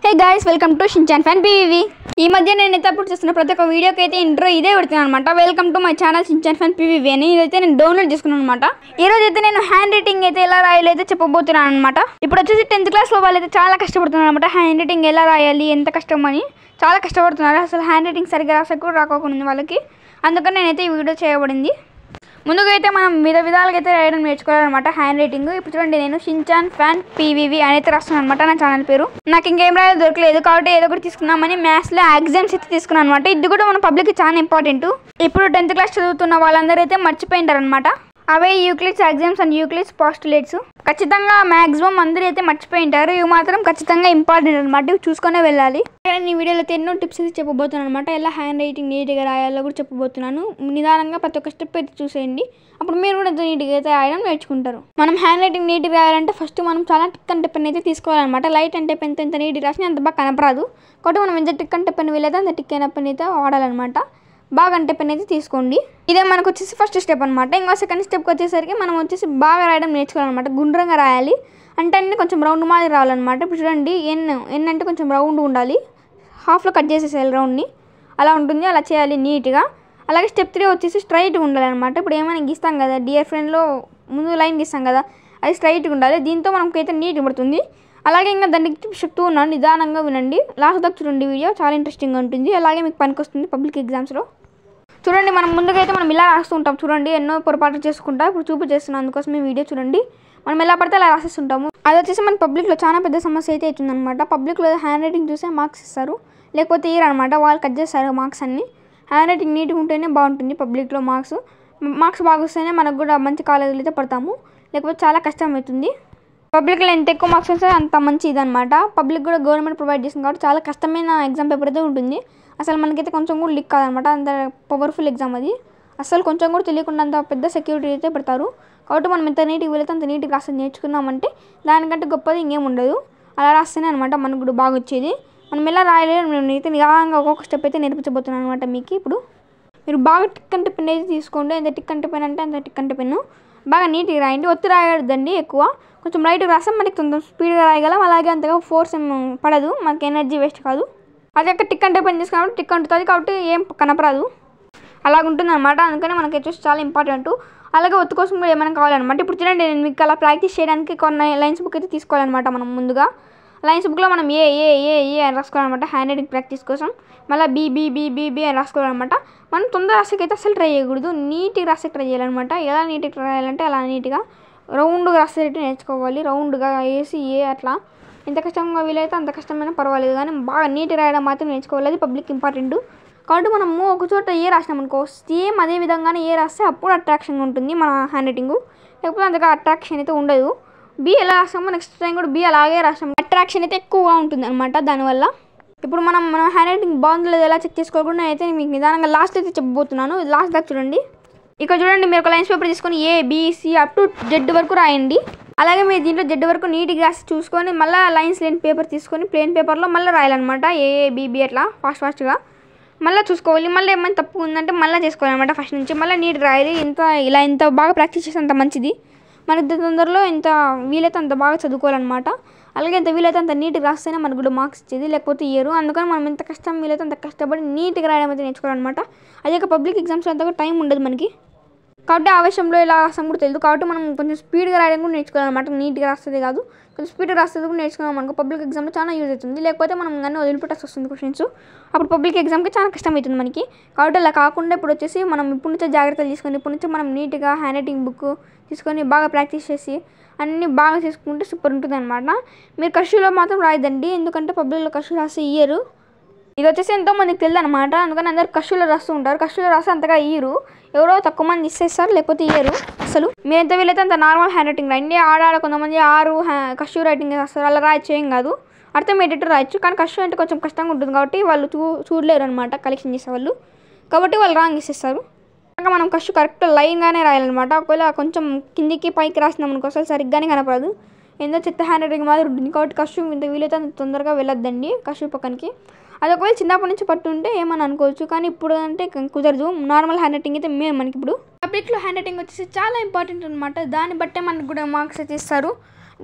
Hey guys welcome to Shinchan fan PVV. ఈ మధ్య నేనైతే అప్లోడ్ చేస్తున్న ప్రతి ఒక్క వీడియోకి అయితే ఇంట్రో ఇదే పెడుతున్నాను అనమాట। Welcome to my channel Shinchan fan PVV అని ఇదైతే నేను డౌన్లోడ్ చేసుకున్నాను అనమాట। ఈ రోజు అయితే నేను హ్యాండ్ రైటింగ్ అయితే ఎలా రాయాలో అయితే చెప్పబోతున్నాను అనమాట। ఇప్పుడు వచ్చేసి 10th క్లాస్ లో వాళ్ళైతే చాలా కష్టపడుతున్నారు అనమాట। హ్యాండ్ రైటింగ్ ఎలా రాయాలి, ఎంత కష్టం అని చాలా కష్టపడుతున్నారు। అసలు హ్యాండ్ రైటింగ్ సరిగ్గా రాసకు రాకోకుండా వాళ్ళకి, అందుకని నేనైతే ఈ వీడియో చేయబడింది। ముందుగా అయితే మనం విధాలుగా అయితే రాయడం నేర్చుకోవాలన్నమాట హ్యాండ్ రైటింగ్। ఇప్పుడు చూడండి, నేను షించాన్ ఫ్యాన్ పీవీవి అనేది రాస్తున్నాను అనమాట నా ఛానల్ పేరు। నాకు ఇంకేం రాయాలో దొరకలేదు కాబట్టి ఏదో ఒకటి తీసుకున్నామని మ్యాథ్స్ లో ఎగ్జామ్స్ అయితే తీసుకున్నాను అనమాట। ఇది కూడా మన పబ్లిక్ చాలా ఇంపార్టెంట్। ఇప్పుడు 10th క్లాస్ చదువుతున్న వాళ్ళందరూ అయితే మర్చిపోయింటారు అనమాట। అవే Euclid's exams and Euclid's postulates ఖచ్చితంగా మాక్సిమం అందరూ అయితే మర్చిపోయింటారు। ఇవి మాత్రం ఖచ్చితంగా ఇంపార్టెంట్ అనమాట, ఇవి చూసుకునే వెళ్ళాలి। నేను ఈ వీడియోలో అయితే ఎన్నో టిప్స్ అయితే చెప్పబోతున్నాను అనమాట। ఎలా హ్యాండ్ రైటింగ్ నీట్గా రాయాలో కూడా చెప్పబోతున్నాను। నిదానంగా ప్రతి ఒక్క స్టెప్ అయితే చూసేయండి, అప్పుడు మీరు కూడా నీట్గా అయితే రాయడం నేర్చుకుంటారు। మనం హ్యాండ్ రైటింగ్ నీట్గా రాయాలంటే ఫస్ట్ మనం చాలా టిక్ అండ్ పెన్ అయితే తీసుకోవాలన్నమాట। లైట్ అంటే పెన్ ఎంత నీట్గా రాసినా అంత బాగా కనపరాదు, కాబట్టి మనం ఎంత టిక్ అంటే పెన్ వీలైతే అంత టిక్ అయిన పెన్ అయితే వాడాలన్నమాట। బాగా అంటే పెన్ అయితే తీసుకోండి। ఇదే మనకు వచ్చేసి ఫస్ట్ స్టెప్ అనమాట। ఇంకో సెకండ్ స్టెప్కి వచ్చేసరికి మనం వచ్చేసి బాగా రాయడం నేర్చుకోవాలన్నమాట। గుండ్రంగా రాయాలి అంటే అన్ని కొంచెం రౌండ్ మాదిరి రావాలన్నమాట। ఇప్పుడు చూడండి, ఎన్ అంటే కొంచెం రౌండ్ ఉండాలి, హాఫ్లో కట్ చేసేసేయాలి రౌండ్ని, అలా ఉంటుంది, అలా చేయాలి నీట్గా। అలాగే స్టెప్ 3 వచ్చేసి స్ట్రైట్గా ఉండాలన్నమాట। ఇప్పుడు ఏమైనా గీస్తాం కదా, డియర్ ఫ్రెండ్లో ముందు లైన్ గీస్తాం కదా, అది స్ట్రైట్గా ఉండాలి, దీంతో మనకైతే నీట్గా పడుతుంది। అలాగే ఇంకా దానికి చెప్తూ ఉన్నాను, నిదానంగా వినండి, లాస్ట్ దాకా చూడండి, వీడియో చాలా ఇంట్రెస్టింగ్గా ఉంటుంది, అలాగే మీకు పనికి వస్తుంది పబ్లిక్ ఎగ్జామ్స్లో। చూడండి, మనం ముందుగా అయితే మనం ఇలా రాస్తూ ఉంటాం, చూడండి ఎన్నో పొరపాట్లు చేసుకుంటా, ఇప్పుడు చూపించేస్తున్నాను అందుకోసం ఈ వీడియో చూడండి। మనం ఎలా పడితే అలా రాసేస్తుంటాము, అది వచ్చేసి మన పబ్లిక్లో చాలా పెద్ద సమస్య అయితే అవుతుందన్నమాట। పబ్లిక్లో హ్యాండ్ రైటింగ్ చూసే మార్క్స్ ఇస్తారు, లేకపోతే ఇయర్ అనమాట, వాళ్ళు కట్ చేస్తారు మార్క్స్ అన్ని। హ్యాండ్ రైటింగ్ నీట్గా ఉంటేనే బాగుంటుంది పబ్లిక్లో మార్క్స్ బాగా వస్తేనే మనకు కూడా మంచి కాలేజీలు అయితే పడతాము, లేకపోతే చాలా కష్టం అవుతుంది। పబ్లిక్లో ఎంత ఎక్కువ మార్క్స్ వస్తే అంత మంచిది అనమాట। పబ్లిక్ కూడా గవర్నమెంట్ ప్రొవైడ్ చేసింది కాబట్టి చాలా కష్టమైన ఎగ్జామ్ పేపర్ అయితే ఉంటుంది, అసలు మనకైతే కొంచెం కూడా లీక్ కాదనమాట, అంత పవర్ఫుల్ ఎగ్జామ్ అది, అసలు కొంచెం కూడా తెలియకుండా అంత పెద్ద సెక్యూరిటీ అయితే పెడతారు। కాబట్టి మనం ఎంత నీట్గా వీలైతే అంత నీట్గా రాసి నేర్చుకున్నామంటే దానికంటే గొప్పది ఇంకేం ఉండదు, అలా రాస్తేనే అనమాట మనకు కూడా బాగా వచ్చేది। మనం ఎలా రాయలేదు, నేను అయితే నిదానంగా ఒక్కొక్క స్టెప్ అయితే నేర్పించబోతున్నాను అనమాట మీకు। ఇప్పుడు మీరు బాగా టిక్ అంటే పెన్ అయితే తీసుకోండి, ఎంత టిక్ అంటే పెన్ అంటే అంత టిక్ అంటే పెన్ను, బాగా నీట్గా రాయండి, ఒత్తి రాయద్దండి ఎక్కువ, కొంచెం లైట్గా రాస్తే మనకి కొంచెం స్పీడ్గా రాయగలం, అలాగే అంతగా ఫోర్స్ ఏం పడదు, మనకి ఎనర్జీ వేస్ట్ కాదు। అదే టిక్ అంటే పెన్ తీసుకున్నప్పుడు టిక్ అంటుంది కాబట్టి ఏం కనపరాదు, అలాగుంటుంది అనమాట, అందుకని మనకి వచ్చేసి చాలా ఇంపార్టెంట్। అలాగే ఒత్తు కోసం కూడా ఏమైనా కావాలన్నమాట। ఇప్పుడు చూడండి, నేను మీకు అలా ప్రాక్టీస్ చేయడానికి కొన్ని లైన్స్ బుక్ అయితే తీసుకోవాలన్నమాట। మనం ముందుగా లైన్స్ బుక్లో మనం ఏ అని రాసుకోవాలన్నమాట హ్యాండ్ రైటింగ్ ప్రాక్టీస్ కోసం, మళ్ళీ బి అని రాసుకోవాలన్నమాట। మనం తొందర రాసేకైతే అసలు ట్రై చేయకూడదు, నీట్గా రాసే ట్రై చేయాలన్నమాట। ఎలా నీట్గా రాయాలంటే అలా నీట్గా రౌండ్గా రాసేటట్టు నేర్చుకోవాలి, రౌండ్గా వేసి అట్లా ఎంత కష్టంగా వీలైతే అంత కష్టమైనా పర్వాలేదు, కానీ బాగా నీట్గా రాయడం మాత్రం నేర్చుకోవాలి, అది పబ్లిక్ ఇంపార్టెంట్। కాబట్టి మనము ఒక చోట రాసినాం అనుకో, సేమ్ అదే విధంగానే రాస్తే అప్పుడు అట్రాక్షన్గా ఉంటుంది మన హ్యాండ్ రైటింగ్, లేకపోతే అంతగా అట్రాక్షన్ అయితే ఉండదు। బి ఎలా రాస్తామో నెక్స్ట్ టైం కూడా బి అలాగే రాస్తాము, అట్రాక్షన్ అయితే ఎక్కువగా ఉంటుంది అనమాట దానివల్ల। ఇప్పుడు మన హ్యాండ్ రైటింగ్ బాగుందో లేదో ఎలా చెక్ చేసుకోకుండా అయితే మీకు నిదానంగా లాస్ట్ అయితే చెప్పబోతున్నాను, లాస్ట్ దాకా చూడండి। ఇక్కడ చూడండి, మీరు ఒక లైన్స్ పేపర్ తీసుకొని ABC అప్ టు Z వరకు రాయండి, అలాగే మీరు దీంట్లో Z వరకు నీట్గా రాసి చూసుకొని మళ్ళీ లైన్స్ లేని పేపర్ తీసుకొని ప్లెయిన్ పేపర్లో మళ్ళీ రాయాలన్నమాట, AABB అట్లా ఫాస్ట్గా మళ్ళీ చూసుకోవాలి, మళ్ళీ ఏమైనా తప్పు ఉందంటే మళ్ళీ చేసుకోవాలన్నమాట ఫస్ట్ నుంచి, మళ్ళీ నీట్గా రాయాలి। ఎంత బాగా ప్రాక్టీస్ చేస్తే అంత మంచిది, మనకి తొందరలో ఎంత వీలైతే అంత బాగా చదువుకోవాలన్నమాట। అలాగే ఎంత వీలైతే అంత నీట్గా రాస్తేనే మనకు కూడా మార్క్స్ ఇచ్చేది, లేకపోతే ఇయ్యరు, అందుకని మనం ఎంత కష్టం వీలైతే అంత కష్టపడి నీట్గా రాయడం అయితే నేర్చుకోవాలన్నమాట। అదే పబ్లిక్ ఎగ్జామ్స్లో అంతగా టైం ఉండదు మనకి, కాబట్టి ఆవేశంలో ఇలా రాస్తాం కూడా తెలియదు, కాబట్టి మనం కొంచెం స్పీడ్గా రాయడం కూడా నేర్చుకోవాలన్నమాట, నీట్గా రాస్తుంది కాదు కొంచెం స్పీడ్గా రాస్తుంది కూడా నేర్చుకున్నాం అనుకో పబ్లిక్ ఎగ్జామ్లో చాలా యూజ్ అవుతుంది, లేకపోతే మనం కానీ వదిలిపెట్టాల్సి వస్తుంది క్వశ్చన్స్, అప్పుడు పబ్లిక్ ఎగ్జామ్కి చాలా కష్టం అవుతుంది మనకి। కాబట్టి అలా కాకుండా ఇప్పుడు వచ్చేసి మనం ఇప్పుడు నుంచే జాగ్రత్తలు తీసుకొని ఇప్పటి నుంచి మనం నీట్గా హ్యాండ్ రైటింగ్ బుక్ తీసుకొని బాగా ప్రాక్టీస్ చేసి అన్నీ బాగా చేసుకుంటే సూపర్ ఉంటుంది అనమాట। మీరు కర్షులో మాత్రం రాయదండి, ఎందుకంటే పబ్లిక్లో కర్షు రాసి ఇయ్యరు, ఇది వచ్చేసి ఎంతోమందికి తెలియదు అనమాట, అందుకని అందరు కష్టులో రాస్తూ ఉంటారు, కష్టులో రాస్తే అంతగా ఇయ్యరు, ఎవరో తక్కువ మంది ఇస్తారు, లేకపోతే ఇయ్యరు అసలు। మీరు ఎంత వీలైతే అంత నార్మల్ హ్యాండ్ రైటింగ్ రాయండి, ఆడ కొంతమంది 6 కష్టు రైటింగ్ రాస్తారు, అలా రాయచ్చు ఏం కాదు, అర్థమయ్యేటట్టు రాయొచ్చు, కానీ కష్టం అంటే కొంచెం కష్టంగా ఉంటుంది కాబట్టి వాళ్ళు చూడలేరు అనమాట కలెక్షన్ చేసేవాళ్ళు, కాబట్టి వాళ్ళు రాంగ్ ఇస్తారు। ఇంకా మనం కష్టు కరెక్ట్ లైన్గానే రాయాలన్నమాట, ఒకవేళ కొంచెం కిందికి పైకి రాసినాం అనుకో అసలు సరిగ్గానే కనపడదు, ఏందో చెత్త హ్యాండ్ రైటింగ్ మాదిరి ఉంటుంది, కాబట్టి కష్టు ఇంత వీలైతే అంత తొందరగా వెళ్ళొద్దండి కష్టు పక్కనకి। అది ఒకవేళ చిన్నప్పటి నుంచి పట్టుంటే ఏమని అనుకోవచ్చు, కానీ ఇప్పుడు అంటే కుదరదు, నార్మల్ హ్యాండ్ రైటింగ్ అయితే మనకి ఇప్పుడు పబ్లిక్లో హ్యాండ్ రైటింగ్ వచ్చేసి చాలా ఇంపార్టెంట్ అనమాట, దాన్ని బట్టే మనకు కూడా మార్క్స్ అయితే ఇస్తారు।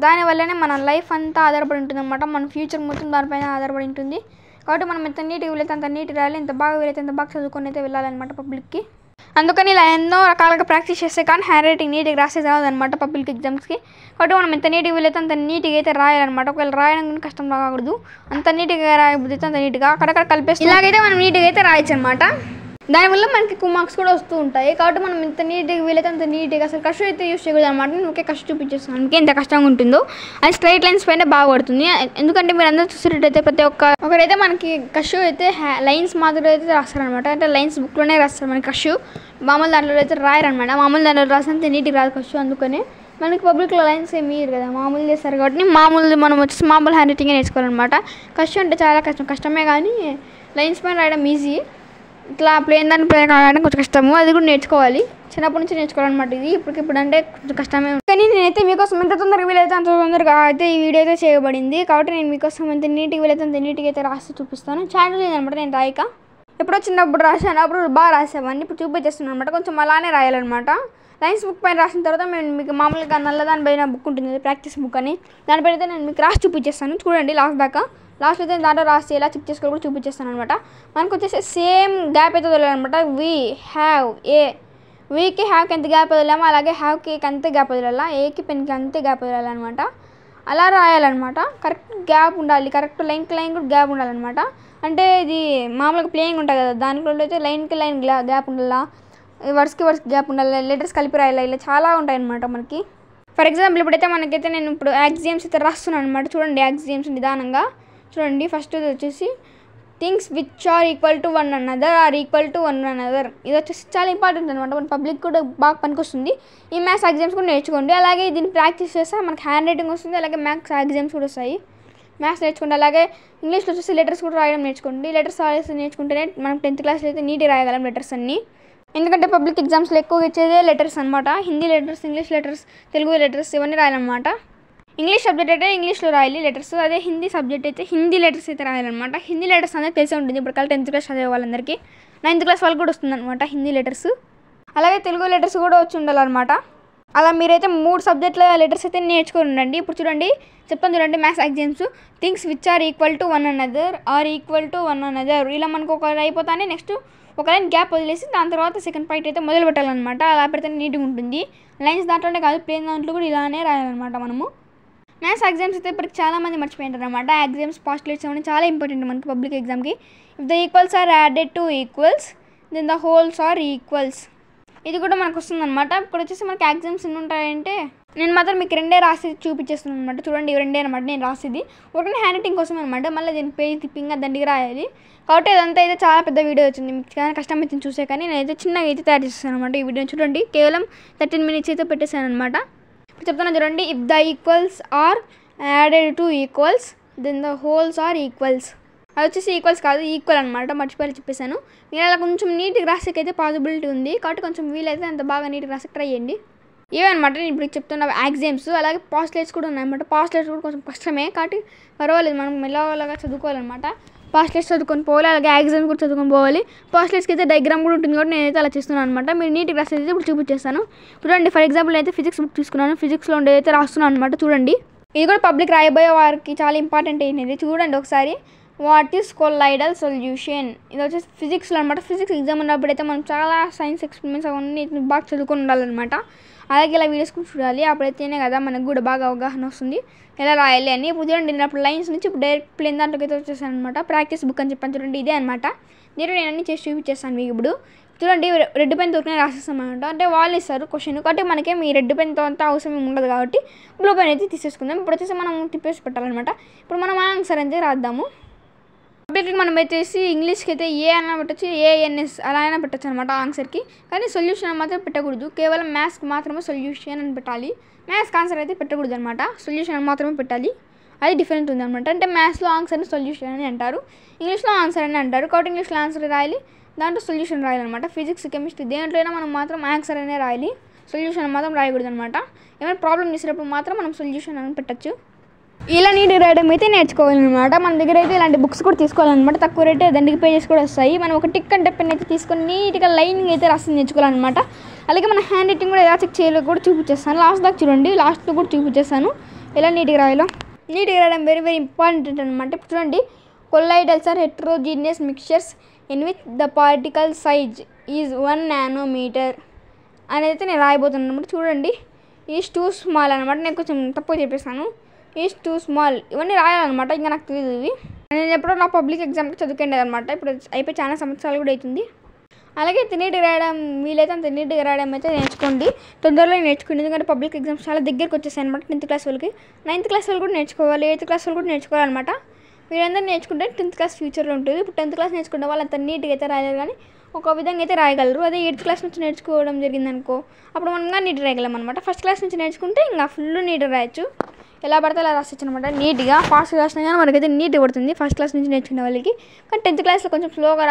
దానివల్లనే మన లైఫ్ అంతా ఆధారపడి ఉంటుంది అనమాట. మన ఫ్యూచర్ మొత్తం దానిపైన ఆధారపడి ఉంటుంది. కాబట్టి మనం ఎంత నీట్గా వీలైతే అంత నీట్గా రాయాలి, ఎంత బాగా వీలైతే అంత బాగా చదువుకొని అయితే వెళ్ళాలన్నమాట పబ్లిక్కి. అందుకని ఇలా ఎన్నో రకాలుగా ప్రాక్టీస్ చేస్తే కానీ హ్యాండ్ రైటింగ్ నీట్గా రాసేది రాదనమాట పబ్లిక్ ఎగ్జామ్స్కి. కాబట్టి మనం ఎంత నీట్గా వీలైతే అంత నీట్గా అయితే రాయాలన్నమాట. ఒకవేళ రాయడం కష్టం రాకూడదు, అంత నీట్గా రాయబోతే అంత నీట్గా అక్కడక్కడ కలిపేసి ఇలాగైతే మనం నీట్గా అయితే రాయొచ్చు అనమాట. దానివల్ల మనకి ఎక్కువ మార్క్స్ కూడా వస్తూ ఉంటాయి. కాబట్టి మనం ఎంత నీట్గా వీలైతే అంత నీట్గా, అసలు కష్టం అయితే యూస్ చేయకూడదు అనమాట. నేను ఒకే కష్టం చూపించేస్తాను, అందుకే ఎంత కష్టంగా ఉంటుందో. అది స్ట్రైట్ లైన్స్ పైన బాగా పడుతుంది. ఎందుకంటే మీరు అందరూ చూసేటట్టయితే ప్రతి ఒకరైతే మనకి కష్టం అయితే లైన్స్ మాత్రం అయితే రాస్తారనమాట. అంటే లైన్స్ బుక్లోనే రాస్తారు మనకి కష్టం. మామూలు దాంట్లో అయితే రాయరనమాట. మామూలు దాంట్లో రాసినంత నీట్గా రాదు కష్టం. అందుకనే మనకి పబ్లిక్లో లైన్స్ ఏమి ఇయ్యరు కదా, మామూలు చేస్తారు. కాబట్టి మామూలు మనం వచ్చేసి మామూలు హ్యాండ్ రైటింగే నేర్చుకోవాలన్నమాట. కష్టం అంటే చాలా కష్టమే, కానీ లైన్స్ పైన రాయడం ఈజీ. ఇట్లా ప్లేన్ దాన్ని ప్లేన్ రాయడం కొంచెం కష్టము, అది కూడా నేర్చుకోవాలి. చిన్నప్పటి నుంచి నేర్చుకోవాలన్నమాట. ఇది ఇప్పటికిప్పుడు అంటే కొంచెం కష్టమే. కానీ నేనైతే మీకోసం ఎంత తొందరగా వీలైతే అంత తొందరగా అయితే ఈ వీడియో అయితే చేయబడింది. కాబట్టి నేను మీకోసం ఎంత నీట్గా వీలైతే అంత నీట్గా అయితే రాసి చూపిస్తాను. ఛానల్ లేదనమాట, నేను రాయక ఎప్పుడో చిన్నప్పుడు రాశాను, అప్పుడు బాగా రాసేవాడిని. ఇప్పుడు చూపించేస్తున్నాను అనమాట. కొంచెం అలానే రాయాలన్నమాట. లైన్స్ బుక్ పైన రాసిన తర్వాత నేను మీకు మామూలుగా నల్లదాని పైన బుక్ ఉంటుంది ప్రాక్టీస్ బుక్ అని, దానిపైన అయితే నేను మీకు రాసి చూపించేస్తాను. చూడండి లాస్ట్ దాకా. లాస్ట్ అయితే దాంట్లో రాసి ఎలా చెక్ చేసుకోవాలి కూడా చూపించేస్తాను అనమాట. మనకు వచ్చేసి సేమ్ గ్యాప్ అయితే వదలాలన్నమాట. వీకి హ్యావ్కి ఎంత గ్యాప్ వదిలామో అలాగే హ్యావ్కి అంతే గ్యాప్ వదలాలా, ఏకి పెన్కి అంతే గ్యాప్ వదలాలన్నమాట. అలా రాయాలన్నమాట. కరెక్ట్ గ్యాప్ ఉండాలి, కరెక్ట్ లైన్కి లైన్ కూడా గ్యాప్ ఉండాలన్నమాట. అంటే ఇది మామూలుగా ప్లేయింగ్ ఉంటుంది కదా, దాంట్లో అయితే లైన్కి లైన్ గ్యాప్ ఉండాలా, వర్డ్స్కి గ్యాప్ ఉండాలి, లెటర్స్ కలిపి రాయాలి, ఇలా చాలా ఉంటాయి అన్నమాట మనకి. ఫర్ ఎగ్జాంపుల్ ఇప్పుడైతే మనకైతే నేను ఇప్పుడు ఎగ్జామ్స్ అయితే రాస్తున్నాను అనమాట. చూడండి ఎగ్జామ్స్ నిదానంగా చూడండి. ఫస్ట్ వచ్చేసి things which are equal to one another are equal to one another. ఇది వచ్చేసి చాలా ఇంపార్టెంట్ అనమాట. మన పబ్లిక్ కూడా బాగా పనికొస్తుంది. ఈ మ్యాథ్స్ ఎగ్జామ్స్ కూడా నేర్చుకోండి. అలాగే దీన్ని ప్రాక్టీస్ చేస్తే మనకి హ్యాండ్ రైటింగ్ వస్తుంది, అలాగే మ్యాథ్స్ ఎగ్జామ్స్ కూడా వస్తాయి. మ్యాథ్స్ నేర్చుకోండి. అలాగే ఇంగ్లీష్లో వచ్చేసి లెటర్స్ కూడా రాయడం నేర్చుకోండి. లెటర్స్ రాసి నేర్చుకుంటేనే మనం 10th క్లాస్లో అయితే నీట్గా రాయగలం లెటర్స్ అన్నీ. ఎందుకంటే పబ్లిక్ ఎగ్జామ్స్లో ఎక్కువగా ఇచ్చేదే లెటర్స్ అనమాట. Hindi letters, English letters, Telugu letters ఇవన్నీ రాయాలన్నమాట. ఇంగ్లీష్ సబ్జెక్ట్ అయితే ఇంగ్లీష్లో రాయాలి లెటర్స్, అదే హిందీ సబ్జెక్ట్ అయితే హిందీ లెటర్స్ అయితే రాయాలన్నమాట. హిందీ లెటర్స్ అనేది తెలిసే ఉంటుంది ఇప్పుడు 10th క్లాస్ చదివే వాళ్ళందరికీ. 9th క్లాస్ వాళ్ళకి కూడా వస్తుంది అనమాట హిందీ లెటర్స్. అలాగే తెలుగు లెటర్స్ కూడా వచ్చి ఉండాలన్నమాట. అలా మీరైతే 3 సబ్జెక్టుల లెటర్స్ అయితే నేర్చుకొని ఉండండి. ఇప్పుడు చూడండి చెప్తాను చూడండి. Maths exams things which are equal to one another are equal to one another. ఇలా మనకు ఒక అయిపోతానే నెక్స్ట్ ఒక లైన్ గ్యాప్ వదిలేసి దాని తర్వాత సెకండ్ పాయింట్ అయితే మొదలు పెట్టాలన్నమాట. అలా పెడితే నీట్గా ఉంటుంది. లైన్స్ దాంట్లోనే కాదు, ప్లేన్ దాంట్లో కూడా ఇలానే రాయాలన్నమాట మనము. మ్యాథ్స్ ఎగ్జామ్స్ అయితే ఇప్పటికి చాలామంది మర్చిపోయింటారు అనమాట. ఎగ్జామ్స్ పాస్ట్లేట్స్ అవన్నీ చాలా ఇంపార్టెంట్ మనకి పబ్లిక్ ఎగ్జామ్కి. If the equals are added to equals then the wholes are equals. ఇది కూడా మనకు వస్తుందన్నమాట. ఇక్కడ వచ్చేసి మనకి ఎగ్జామ్స్ ఎన్ని ఉంటాయంటే నేను మాత్రం మీకు 2 రాసి చూపించేస్తున్నాను అనమాట. చూడండి 2 అనమాట నేను రాసేది. ఒకటి హ్యాండ్ రైటింగ్ కోసం అనమాట. మళ్ళీ దీని పేజ్ తిప్పింగ్గా దండిగా రాయాలి. కాబట్టి అదంతా అయితే చాలా పెద్ద వీడియో వచ్చింది, మీకు చాలా కష్టం అయితే చూసే. కానీ నేనైతే చిన్నగా అయితే తయారు చేస్తాను అనమాట. ఈ వీడియో చూడండి కేవలం 13 minutes అయితే పెట్టేశాను అనమాట. ఇప్పుడు చెప్తాను చూడండి. If the equals are added to equals then the wholes are equals. అది వచ్చేసి ఈక్వల్స్ కాదు, ఈక్వల్ అనమాట. మర్చిపోయి చెప్పేశాను. మీరు అలా కొంచెం నీట్గా రాసేకైతే పాసిబిలిటీ ఉంది. కాబట్టి కొంచెం వీలైతే అంత బాగా నీట్గా రాసి ట్రై చేయండి. ఇవన్నమాట నేను ఇప్పుడు చెప్తున్న ఎగ్జామ్స్. అలాగే పాస్ట్లేట్స్ కూడా ఉన్నాయన్నమాట. పాస్ట్లేట్స్ కూడా కొంచెం కష్టమే, కాబట్టి పర్వాలేదు, మనం మెల్లగా చదువుకోవాలన్నమాట. పాస్ట్లేట్స్ చదువుకొని పోవాలి, అలాగే ఎగ్జామ్స్ కూడా చదువుకొని పోవాలి. పాస్ట్లేట్స్కి అయితే డయాగ్రామ్ కూడా ఉంటుంది, కాబట్టి నేనైతే అలా చేస్తున్నాను అనమాట. మీరు నీట్గా రాసేది ఇప్పుడు చూపించేస్తాను. చూడండి ఫర్ ఎగ్జాంపుల్ అయితే ఫిజిక్స్ బుక్ తీసుకున్నాను. ఫిజిక్స్లో ఉండేదైతే రాస్తున్నాను అనమాట. చూడండి ఇది కూడా పబ్లిక్ రాయబోయే వారికి చాలా ఇంపార్టెంట్ అయినది. చూడండి ఒకసారి. What is colloidal solution. ఇది వచ్చేసి ఫిజిక్స్లో అనమాట. ఫిజిక్స్ ఎగ్జామ్ ఉన్నప్పుడు అయితే మనం చాలా సైన్స్ ఎక్స్పెరిమెంట్స్ అవన్నీ బాగా చదువుకొని ఉండాలన్నమాట. అలాగే ఇలా వీడియోస్ కూడా చూడాలి. అప్పుడైతేనే కదా మనకు కూడా బాగా అవగాహన వస్తుంది ఎలా రాయాలి అని. ఇప్పుడు చూడండి నేను అప్పుడు లైన్స్ నుంచి ఇప్పుడు డైరెక్ట్ ప్లేన్ దాంట్లోకి అయితే వచ్చేసాను అనమాట. ప్రాక్టీస్ బుక్ అని చెప్పాను చూడండి, ఇదే అనమాట. నేను అన్ని చేసి చూపించేస్తాను మీకు. ఇప్పుడు చూడండి రెడ్ పెన్ దొరికిన రాసేస్తాం అనమాట. అంటే వాళ్ళు ఇస్తారు క్వశ్చన్, కాబట్టి మనకేం ఈ రెడ్ పెన్తో అంతా అవసరం ఉండదు, కాబట్టి బ్లూ పెన్ అయితే తీసేసుకుందాం. ఇప్పుడు వచ్చేసి మనం తిప్పేసి పెట్టాలన్నమాట. ఇప్పుడు మనం ఆన్సర్ అయితే రాద్దాము. పబ్లిక్కి మనం వచ్చేసి ఇంగ్లీష్కి అయితే ఏ అయినా పెట్టచ్చు, ఏఎన్ఎస్ అలా అయినా పెట్టచ్చు అనమాట ఆన్సర్కి. కానీ సొల్యూషన్ మాత్రం పెట్టకూడదు. కేవలం మ్యాథ్స్కి మాత్రమే సొల్యూషన్ అని పెట్టాలి. మ్యాథ్స్కి ఆన్సర్ అయితే పెట్టకూడదు అనమాట. సొల్యూషన్ మాత్రమే పెట్టాలి. అది డిఫరెంట్ ఉంది అనమాట. అంటే మ్యాథ్స్లో ఆన్సర్ని సొల్యూషన్ అని అంటారు, ఇంగ్లీష్లో ఆన్సర్ అని అంటారు. కాబట్టి ఇంగ్లీష్లో ఆన్సర్ రాయాలి, దాంట్లో సొల్యూషన్ రాయాలన్నమాట. ఫిజిక్స్ కెమిస్ట్రీ దేంట్లో అయినా మనం మాత్రం ఆన్సర్ అనే రాయాలి, సొల్యూషన్ మాత్రం రాయకూడదు అనమాట. ఏమైనా ప్రాబ్లం చేసేటప్పుడు మాత్రం మనం సొల్యూషన్ అని పెట్టచ్చు. ఇలా నీట్గా రాయడం అయితే నేర్చుకోవాలన్నమాట. మన దగ్గర అయితే ఇలాంటి బుక్స్ కూడా తీసుకోవాలన్నమాట. తక్కువ రేటే దండికి పేజెస్ కూడా వస్తాయి. మనం ఒక టిక్ అంటే పెన్ అయితే తీసుకొని నీట్గా లైనింగ్ అయితే రాసి నేర్చుకోవాలన్నమాట. అలాగే మన హ్యాండ్ రైటింగ్ కూడా ఎలా చెక్ చేయాలో కూడా చూపించేస్తాను. లాస్ట్ దాకా చూడండి, లాస్ట్లో కూడా చూపించేస్తాను. ఎలా నీట్గా రాయాలో. నీట్గా రాయడం వెరీ వెరీ ఇంపార్టెంట్ అనమాట. ఇప్పుడు చూడండి, colloidals are heterogeneous mixtures in which the particle size is 1 nanometre అనేది అయితే నేను రాయబోతున్నాను అనమాట. చూడండి, ఈజ్ టూ స్మాల్ అనమాట. నేను కొంచెం తప్పుగా చెప్పేసాను. ఈజ్ టూ స్మాల్ ఇవన్నీ రాయాలన్నమాట. ఇంకా నాకు తెలియదు ఇవి. నేను ఎప్పుడో నా పబ్లిక్ ఎగ్జామ్కి చదువుకుండేది అనమాట. ఇప్పుడు అయిపోయి చాలా సంవత్సరాలు కూడా అవుతుంది. అలాగే నీట్గా రాయడం వీలైతే అంత నీట్గా రాయడం అయితే నేర్చుకోండి. తొందరలో నేర్చుకోండి, ఎందుకంటే పబ్లిక్ ఎగ్జామ్స్ చాలా దగ్గరికి వచ్చేసాయి అనమాట. 10th క్లాస్ వాళ్ళకి, 9th క్లాస్ వాళ్ళు కూడా నేర్చుకోవాలి, 8th క్లాస్ వాళ్ళు కూడా నేర్చుకోవాలన్నమాట. వీళ్ళందరూ నేర్చుకుంటే 10th క్లాస్ ఫ్యూచర్లో ఉంటుంది. ఇప్పుడు 10th క్లాస్ నేర్చుకుంటే వాళ్ళు అంత నీట్గా అయితే రాయలేరు, కానీ ఒక విధంగా అయితే రాయగలరు. అదే 8th క్లాస్ నుంచి నేర్చుకోవడం జరిగిందనుకో, అప్పుడు మనగా నీట్గా రాయగలం అనమాట. ఫస్ట్ క్లాస్ నుంచి నేర్చుకుంటే ఇంకా ఫుల్ నీట్గా రాయొచ్చు. ఎలా పడితే అలా రాసొచ్చు అనమాట. నీట్గా ఫాస్ట్గా రాసినా కానీ మనకైతే నీట్గా పడుతుంది ఫస్ట్ క్లాస్ నుంచి నేర్చుకునే వాళ్ళకి. కానీ 10th క్లాస్లో కొంచెం స్లోగా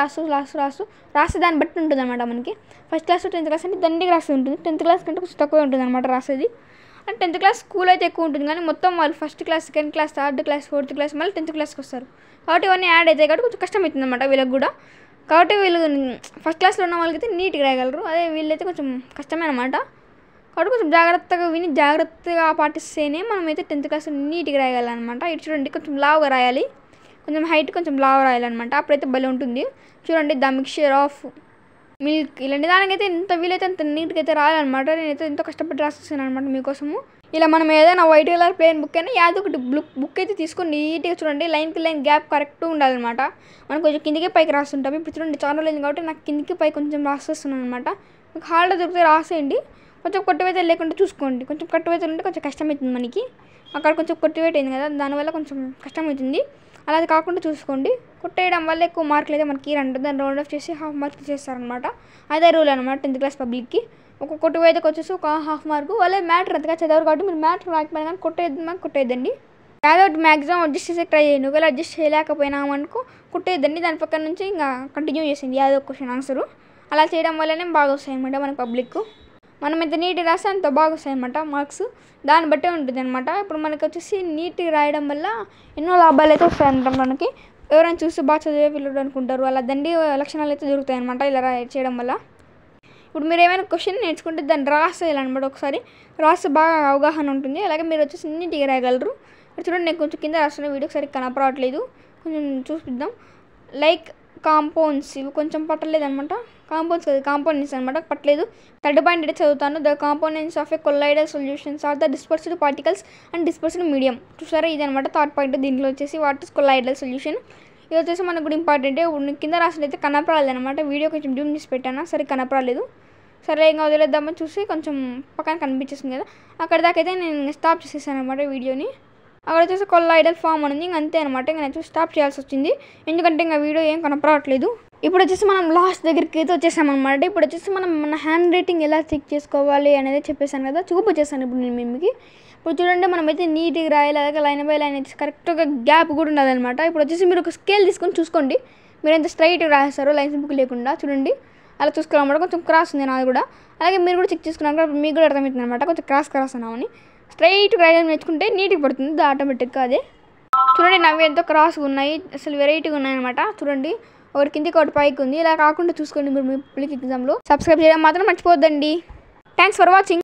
రాస్తే దాన్ని బట్టి ఉంటుంది అనమాట. మనకి ఫస్ట్ క్లాస్ 10th క్లాస్ అంటే దండిగా రాసి ఉంటుంది. 10th క్లాస్ కంటే కొంచెం తక్కువ ఉంటుంది అనమాట రాసేది. అంటే 10th క్లాస్ స్కూల్ అయితే ఎక్కువ ఉంటుంది, కానీ మొత్తం వాళ్ళు first class, second class, third class, fourth class, మళ్ళీ 10th క్లాస్కి వస్తారు. కాబట్టి ఇవన్నీ యాడ్ అవుతాయి కాబట్టి కొంచెం కష్టం అవుతుంది అనమాట వీళ్ళకి కూడా. కాబట్టి వీళ్ళు ఫస్ట్ క్లాస్లో ఉన్న వాళ్ళకైతే నీట్గా రాయగలరు, అదే వీళ్ళైతే కొంచెం కష్టమే అనమాట. కాబట్టి కొంచెం జాగ్రత్తగా విని జాగ్రత్తగా పాటిస్తేనే మనమైతే 10th క్లాస్ నీట్గా రాయగలనమాట. ఇటు చూడండి, కొంచెం లావుగా రాయాలి, కొంచెం హైట్ కొంచెం లావుగా రాయాలన్నమాట. అప్పుడైతే భలే ఉంటుంది. చూడండి, ద మిక్చర్ ఆఫ్ మిల్క్, ఇలాంటి దానికైతే ఎంత వీలైతే అంత నీట్గా అయితే రాయాలన్నమాట. నేనైతే ఎంతో కష్టపడి రాసేసాను అనమాట మీకోసము. ఇలా మనం ఏదైనా వైట్ కలర్ ప్లేన్ బుక్ అయినా యాదో ఒకటి బుక్ అయితే తీసుకొని నీట్గా చూడండి, లైన్కి లైన్ గ్యాప్ కరెక్ట్గా ఉండాలన్నమాట. మనం కొంచెం కిందికి పైకి రాస్తుంటాం. ఇప్పుడు చూడండి, ఛానల్ అయింది కాబట్టి నాకు కిందికి పై కొంచెం రాసేస్తున్నాను అనమాట. మీకు హాల్డే దొరికితే రాసేయండి. కొంచెం కొట్టువేతలు లేకుండా చూసుకోండి. కొంచెం కట్టువేతలు ఉంటే కొంచెం కష్టమవుతుంది మనకి. అక్కడ కొంచెం కొట్టువేట అయింది కదా, దానివల్ల కొంచెం కష్టమవుతుంది. అలా కాకుండా చూసుకోండి. కొట్టేయడం వల్ల ఎక్కువ మార్కులు అయితే మనకి రండి, దాన్ని రౌండ్ ఆఫ్ చేసి హాఫ్ మార్క్స్ చేస్తారనమాట. అదే రూల్ అనమాట 10th క్లాస్ పబ్లిక్కి. ఒక కొట్టువేతకు వచ్చేసి ఒక హాఫ్ మార్కు. వాళ్ళే మ్యాటర్ అంతగా చదవరు కాబట్టి మీరు మ్యాటర్ రాకపోయినా కానీ కొట్టేద్దండి. ఏదో ఒకటి మ్యాక్సిమం అడ్జస్ట్ చేసే ట్రై చేయండి. ఒకవేళ అడ్జస్ట్ చేయలేకపోయినామనుకో కొట్టేద్దండి. దాని పక్కన నుంచి ఇంకా కంటిన్యూ చేసింది ఏదో ఒక క్వశ్చన్ ఆన్సరు. అలా చేయడం వల్లనే బాగా వస్తాయి అనమాట మన పబ్లిక్. మనం ఎంత నీట్గా రాస్తే అంత బాగా వస్తాయి అన్నమాట మార్క్స్. దాన్ని బట్టే ఉంటుంది అనమాట. ఇప్పుడు మనకి వచ్చేసి నీట్గా రాయడం వల్ల ఎన్నో లాభాలు అయితే వస్తాయంట మనకి. ఎవరైనా చూస్తే బాగా చదివే పిల్లలు అనుకుంటారు, అలా దండి లక్షణాలు అయితే దొరుకుతాయి అనమాట ఇలా చేయడం వల్ల. ఇప్పుడు మీరు ఏమైనా క్వశ్చన్ నేర్చుకుంటే దాన్ని రాసేయాలన్నమాట. ఒకసారి రాస్తే బాగా అవగాహన ఉంటుంది. అలాగే మీరు వచ్చేసి నీట్గా రాయగలరు. ఇప్పుడు చూడండి, నేను కొంచెం కింద రాస్తున్న వీడియోకి సరిగ్గా కనపడట్లేదు, కొంచెం చూపిద్దాం. లైక్ కాంపౌండ్స్, ఇవి కొంచెం పట్టలేదు అనమాట. కాంపౌండ్స్ కాదు, కాంపోనెంట్స్ అనమాట, పట్టలేదు. థర్డ్ పాయింట్ అయితే చదువుతాను. The components of a colloidal solutions are the dispersed particles and dispersed medium. చూసారా, ఇది అనమాట థర్డ్ పాయింట్. దీంట్లో వచ్చేసి వాట్ ఇస్ కొల్లాయిడల్ సొల్యూషన్. ఇది వచ్చేసి మనకు కూడా ఇంపార్టెంటే. ఇప్పుడు కింద రాసినైతే కనపరాలేదు అనమాట. వీడియో కొంచెం జూమ్ చేసి పెట్టాను, సరే కనపరాలేదు. సరే ఇంకా వదిలేద్దామని చూసి కొంచెం పక్కన కనిపించేస్తుంది కదా, అక్కడ దాకైతే నేను స్టాప్ చేసేసాను అనమాట వీడియోని. అక్కడ వచ్చేసి కొల్లాయిడల్ ఫామ్ అనేది ఇంక అంతే అనమాట. ఇంకా నేను స్టాప్ చేయాల్సి వచ్చింది, ఎందుకంటే ఇంకా వీడియో ఏం కనపడట్లేదు. ఇప్పుడు వచ్చేసి మనం లాస్ట్ దగ్గరికి అయితే వచ్చేసామన్నమాట. ఇప్పుడు వచ్చేసి మనం మన హ్యాండ్ రైటింగ్ ఎలా చెక్ చేసుకోవాలి అనేది చెప్పేసాను కదా, చూపించేసాను ఇప్పుడు నేను మీకు. ఇప్పుడు చూడండి, మనమైతే నీట్గా రాయాలి, అలాగే లైన్ బై లైన్ అయితే కరెక్ట్గా గ్యాప్ కూడా ఉండాలన్నమాట. ఇప్పుడు వచ్చేసి మీరు ఒక స్కేల్ తీసుకొని చూసుకోండి, మీరు ఎంత స్ట్రైట్గా రాస్తారు లైన్స్ బుక్ లేకుండా. చూడండి, అలా చూసుకోవాలన్నమాట. కొంచెం క్రాస్ ఉంది నాది కూడా, అలాగే మీరు కూడా చెక్ చేసుకున్నాక మీకు కూడా అర్థమవుతుంది అనమాట. కొంచెం క్రాస్ ఉన్నామని స్ట్రైట్గా రాయడం నేర్చుకుంటే నీట్గా పడుతుంది ఆటోమేటిక్గా. అదే చూడండి, నవ్వు ఎంతో క్రాస్గా ఉన్నాయి, అసలు వెరైటీగా ఉన్నాయన్నమాట. చూడండి, ఒకటి కిందికి ఒకటి పైకి ఉంది. ఇలా కాకుండా చూసుకోండి మీరు మీ పబ్లిక్ ఎగ్జామ్లో. సబ్స్క్రైబ్ చేయడం మాత్రం మర్చిపోద్దండి. Thanks for watching.